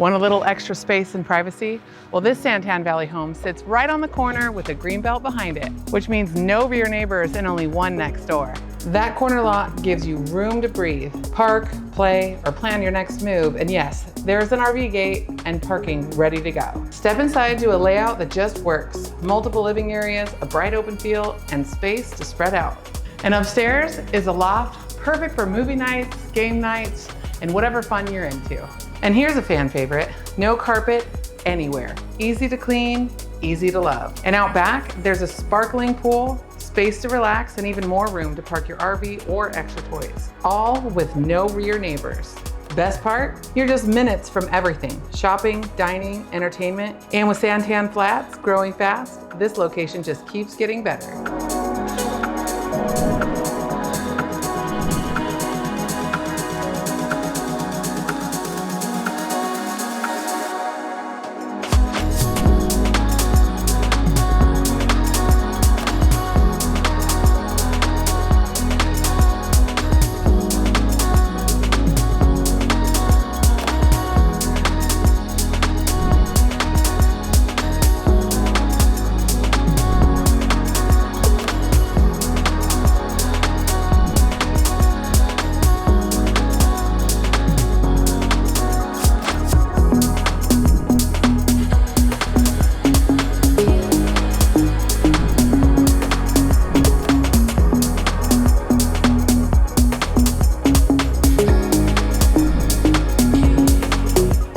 Want a little extra space and privacy? Well, this Santan Valley home sits right on the corner with a greenbelt behind it, which means no rear neighbors and only one next door. That corner lot gives you room to breathe, park, play, or plan your next move. And yes, there's an RV gate and parking ready to go. Step inside to a layout that just works. Multiple living areas, a bright open field, and space to spread out. And upstairs is a loft, perfect for movie nights, game nights, and whatever fun you're into. And here's a fan favorite, no carpet anywhere. Easy to clean, easy to love. And out back, there's a sparkling pool, space to relax, and even more room to park your RV or extra toys. All with no rear neighbors. Best part, you're just minutes from everything. Shopping, dining, entertainment, and with Santan Flats growing fast, this location just keeps getting better.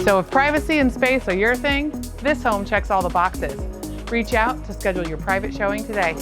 So if privacy and space are your thing, this home checks all the boxes. Reach out to schedule your private showing today.